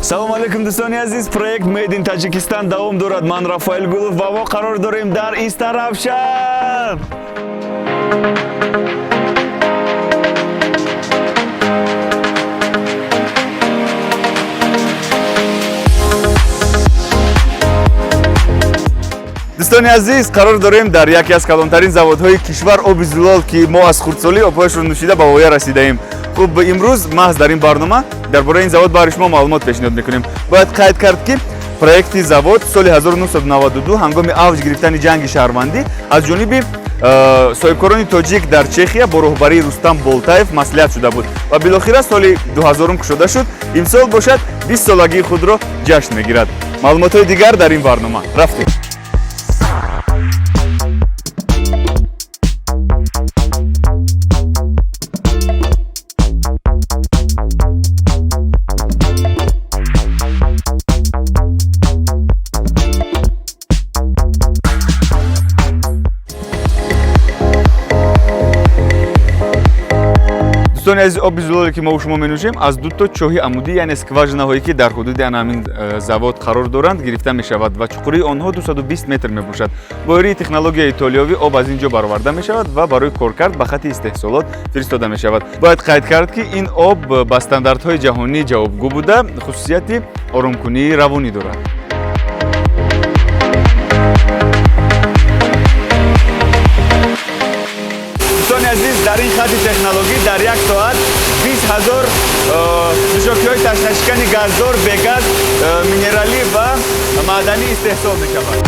салом алейкум дӯстони азиз, проект Made in Tajikistan давом дорад. Ман Рафаэл Гулов ва мо қарор дорем дар Истаравшан. дӯстони азиз, қарор дорем дар яке аз калонтарин заводҳои кишвар оби зулол ки мо аз хурдсолӣ обҳояшро нӯшида ба воя расидаем. хуб, имрӯз маҳз дар ин барнома дар бораи ин завод барои шумо маълумот пешниҳод мекунем. бояд қайд кард ки проекти завод соли 1992 ҳангоми авҷ гирифтани ҷанги шаҳрвандӣ аз ҷониби соҳибкорони тоҷик дар Чехия бо роҳбарии Рустам Болтаев маслиҳат шуда буд ва билохира соли 2000 кушода шуд. Имсол бошад 20 солагии худро ҷашн мегирад. маълумотҳои дигар дар ин барнома. рафтем. дӯстони азиз, оби зулоле ки мо шумо менӯшем аз ду то чоҳи амудӣ, яъне скважинаҳое ки дар ҳудуди ҳамин завод қарор доранд гирифта мешавад ва чуқурии онҳо 220 метр мебошад. бо ёрии технологияи итолиёвӣ об аз ин ҷо бароварда мешавад ва барои коркард ба хати истеҳсолот фиристода мешавад. бояд қайд кард ки ин об ба стандартҳои ҷаҳонӣ ҷавобгӯ буда хусусияти оромкунии равонӣ дорад. азиз, дар ин хати технологӣ дар як соат 20 000 нӯшокиҳои ташнашикани газдор, бегаз, минералӣ ва маъданӣ истеҳсол мешавад.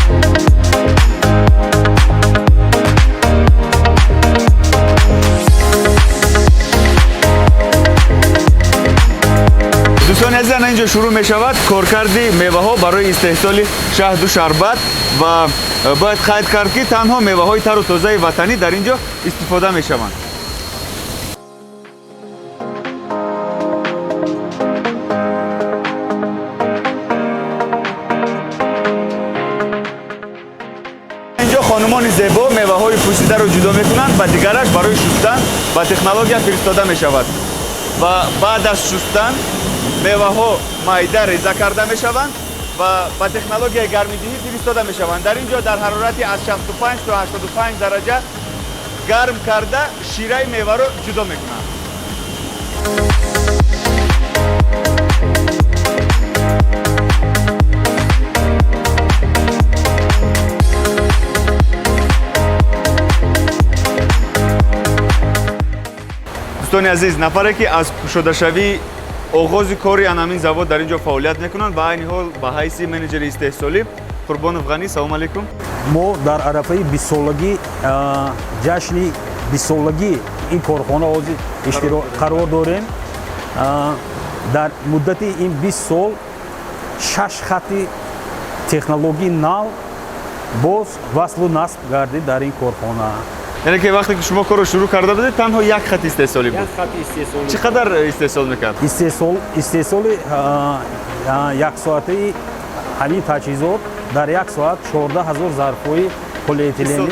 дӯстони азиз, ана ин ҷо шурӯъ мешавад коркарди меваҳо барои истеҳсоли шаҳду шарбат ва бояд қайд кард ки танҳо меваҳои тару тозаи ватанӣ дар ин ҷо истифода мешаванд. ин ҷо хонумони зебо меваҳои пӯсидаро ҷудо мекунанд ва дигараш барои шустан ба технология фиристода мешавад ва баъд аз шустан меваҳо майда реза карда мешаванд ва ба технологияи гармидиҳӣ фиристода мешаванд. дар ин ҷо дар ҳарорати аз 65 то 85 дараҷа гарм карда шираи меваро ҷудо мекунанд. дӯстони азиз, нафаре ки аз кушодашавии оғози кори анамин завод дар ин ҷо фаъолият мекунанд ба айни ҳол ба ҳайси менеҷери истеҳсолӣ Қурбонов Ғанӣ, салом алейкум. мо дар арафаи 20-солагӣ ҷашни 20-солагӣ ин корхона ҳозир қарор дорем. дар муддати ин 20 сол 6 хати технологии нав боз васлу насб гардид дар ин корхона. яъне ки вақте ки шумо корро шурӯъ карда будед танҳо як хати истеҳсолӣ буд. як хати истеҳсолӣ. чӣ қадар истеҳсол мекард? истеҳсоли яксоатаи ҳамин таҷҳизот дар як соат 14 000 зарфҳои полиэтилени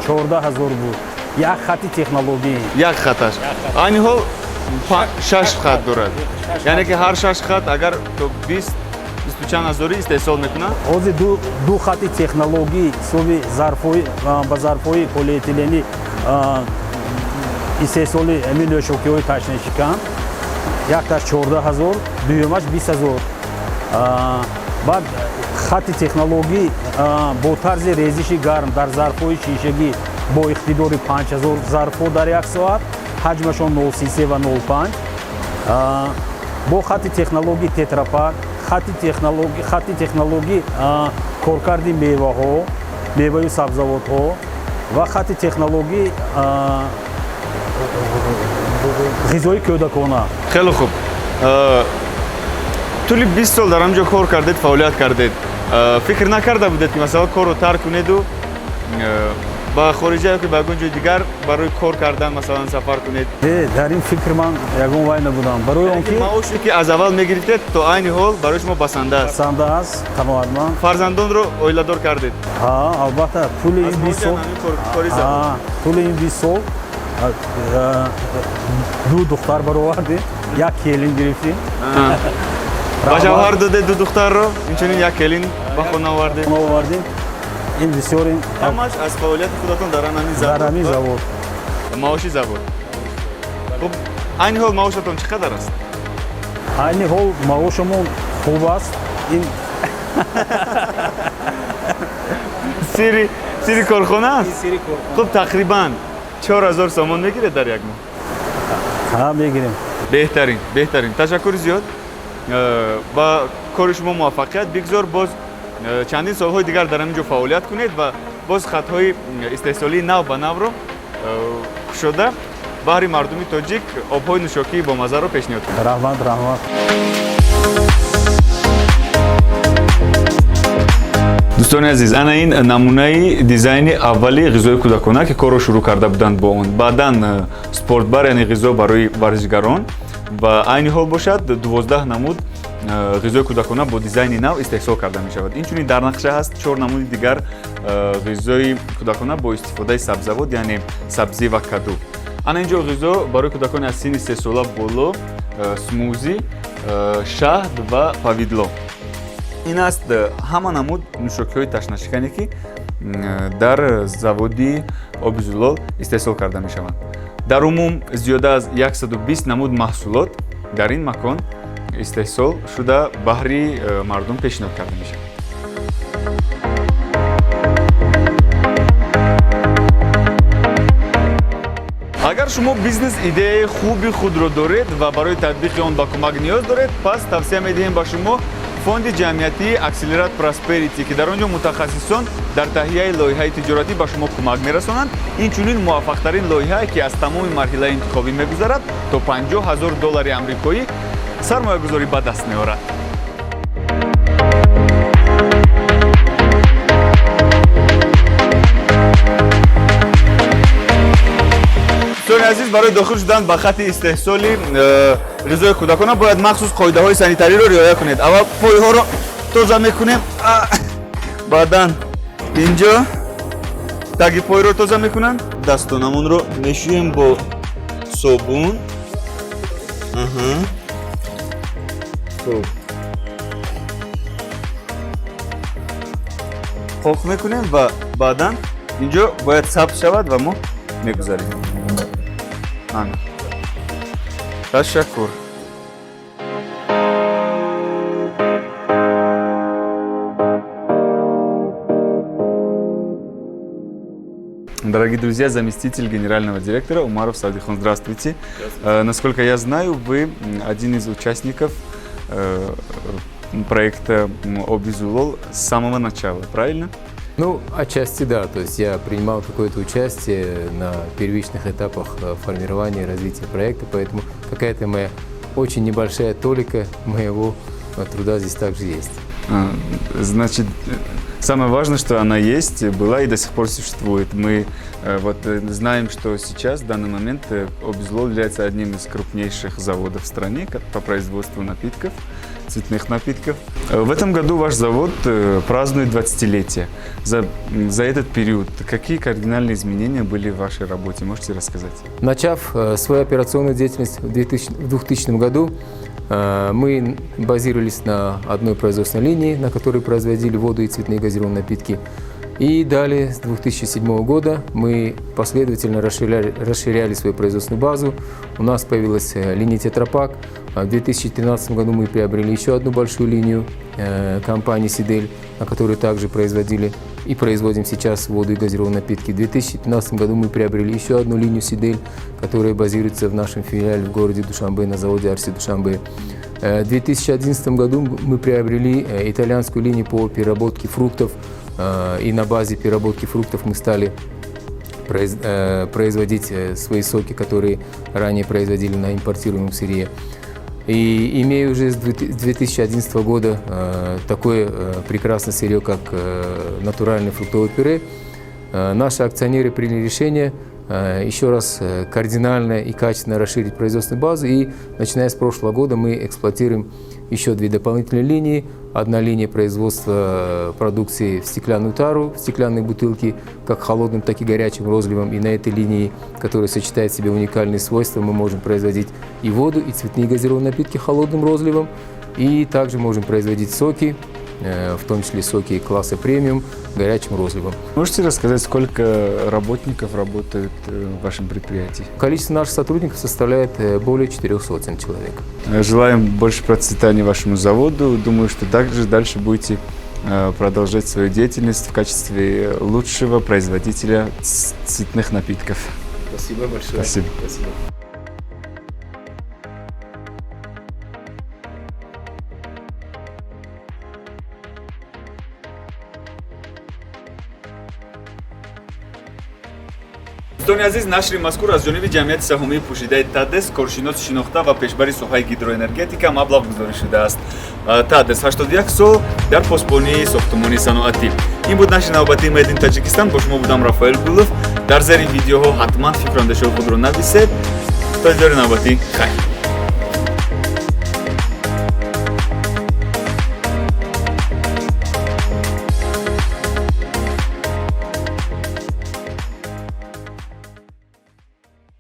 14 000 буд. як хати технологӣ. як хаташ. айни ҳол 6 хат дорад. яъне ки ҳар 6 хат агар то 20 чанд ҳазорӣ истеҳсол мекунад. ҳозир ду хати технологӣ ҳисоби ба зарфҳои полиэтилени истеҳсоли ҳамин нӯшокиҳои ташнашикан якташ 14 000, дуюмаш 20 000. баъд хати технологӣ бо тарзи резиши гарм дар зарфҳои шишагӣ бо иқтидори 5000 зарфҳо дар як соат, ҳаҷмашон 0.33 ва 0.5. бо хати технологӣ тетрапак, хати технологӣ коркарди меваҳо, меваю сабзавотҳо ва хати технологӣ ғизои кӯдакона. хеле хуб. тӯли 20 сол дар ҳамҷо кор кардед, фаъолият кардед. фикр накарда будед ки масалан корро тарк кунеду ба хориҷа ё ки ба ягон ҷои дигар барои кор кардан масалан сафар кунед? дар ин фикр ман ягон вай набудам. барои он ки маоше ки аз аввал мегирифтед то айни ҳол барои шумо басанда аст. басанда аст, қаноатманд. фарзандонро оиладор кардед? албатта. тӯли ин 20 сол тӯли ин 20 сол ду духтар баровардем, як келин гирифтем. ба ҷавҳар доде ду духтарро инчунин як келин ба хона оварде. Хона овардем. Ин бисёр ҳамаш аз фаъолияти худатон дар ҳамин дар ҳамин завод. маоши завод. Хуб, айни ҳол маошатон чӣ қадар аст? Айни ҳол маошамон хуб аст. Ин сири корхона аст? сири корхона. Хуб, тақрибан 4000 сомон мегирад дар як моҳ? Ҳа, мегирем. беҳтарин. Ташаккури зиёд. Ба кори шумо муваффақият бигзор. Боз чандин солҳои дигар дар ҳамин ҷо фаъолият кунед ва боз хатҳои истеҳсолии нав ба навро кушода баҳри мардуми тоҷик обҳои нӯшокии бомазаро пешниҳод кунед. Раҳмат. дӯстони азиз, ана ин намунаи дизайни аввали ғизои кӯдакона ки корро шурӯъ карда буданд бо он. Баъдан спортбар, яъне ғизо барои варзишгарон ва айни ҳол бошад 12 намуд ғизои кӯдакона бо дизайни нав истеҳсол карда мешавад. Инчунин дар нақша ҳаст 4 намуди дигар ғизои кӯдакона бо истифодаи сабзавот, яъне сабзӣ ва каду. Ана ин ҷо ғизо барои кӯдакони аз синни 3 сола боло, смузи, шаҳд ва павидло. ин аст ҳама намуд нӯшокиҳои ташнашикане ки дар заводи оби зулол истеҳсол карда мешаванд. дар умум зиёда аз 120 намуд маҳсулот дар ин макон истеҳсол шуда баҳри мардум пешниҳод карда мешавад. агар шумо бизнес идеяи хуби худро доред ва барои татбиқи он ба кӯмак ниёз доред, пас тавсия медиҳем ба шумо фонди ҷамъиятии Accelerate Prosperity ки дар он ҷо мутахассисон дар таҳияи лоиҳаи тиҷоратӣ ба шумо кӯмак мерасонанд. Инчунин муваффақтарин лоиҳае ки аз тамоми марҳилаи интихобӣ мегузарад, то $50,000 амрикоӣ сармоягузорӣ ба даст меорад. дӯстони азиз, барои дохил шудан ба хати истеҳсоли ғизои кӯдакона бояд махсус қоидаҳои санитариро риоя кунед. аввал пойҳоро тоза мекунем, баъдан инҷо таги пойро тоза мекунам, дастонамонро мешӯем бо собун. хоқ мекунем ва баъдан инҷо бояд сабз шавад ва мо мегузарем. Ташаккур. Дорогие друзья, заместитель генерального директора Умаров Садихон, здравствуйте. Насколько я знаю, вы один из участников проекта Оби Зулол с самого начала, правильно? Ну, отчасти да. То есть я принимал какое-то участие на первичных этапах формирования и развития проекта, поэтому какая-то моя очень небольшая толика моего труда здесь также есть. Значит, самое важное, что она есть, была и до сих пор существует. Мы знаем, что сейчас, в данный момент, Оби Зулол является одним из крупнейших заводов в стране по производству напитков, цветных напитков. В этом году ваш завод празднует 20-летие. За этот период какие кардинальные изменения были в вашей работе? Можете рассказать? Начав свою операционную деятельность в 2000 году, мы базировались на одной производственной линии, на которой производили воду и цветные газированные напитки. И далее, с 2007 года, мы последовательно расширяли свою производственную базу. У нас появилась линия Тетрапак. В 2013 году мы приобрели еще одну большую линию компании Сидель, на которой также производили и производим сейчас воду и газированные напитки. В 2015 году мы приобрели еще одну линию Сидель, которая базируется в нашем филиале в городе Душанбе, на заводе Арси Душанбе. В 2011 году мы приобрели итальянскую линию по переработке фруктов, и на базе переработки фруктов мы стали производить свои соки, которые ранее производили на импортируемом сырье. И имея уже с 2011 года такое прекрасное сырье, как натуральное фруктовое пюре, наши акционеры приняли решение еще раз кардинально и качественно расширить производственную базу. И начиная с прошлого года мы эксплуатируем еще две дополнительные линии. Одна линия производства продукции в стеклянную тару, в стеклянные бутылки, как холодным, так и горячим розливом. И на этой линии, которая сочетает в себе уникальные свойства, мы можем производить и воду, и цветные газированные напитки холодным розливом. И также можем производить соки, в том числе соки класса премиум, горячим розливом. Можете рассказать, сколько работников работают в вашем предприятии? Количество наших сотрудников составляет более 400 человек. Желаем больше процветания вашему заводу. Думаю, что также дальше будете продолжать свою деятельность в качестве лучшего производителя цветных напитков. Спасибо большое. Спасибо. Спасибо. Do'stoni aziz, нашри мазкур аз ҷониби ҷамъияти саҳомии пӯшидаи ТАДЕС коршинос шинохта ва пешбари соҳаи гидроэнергетика маблағ гузорӣ шудааст. ТАДЕС 81 сол дар посбонии сохтумони саноатӣ. Ин буд нашри навбатии Made in Tajikistan. Бо шумо будам Рафаэл Гулов. Дар зери видеоҳо ҳатман фикру андешаҳои худро нависед. Та дидори навбатӣ хайр.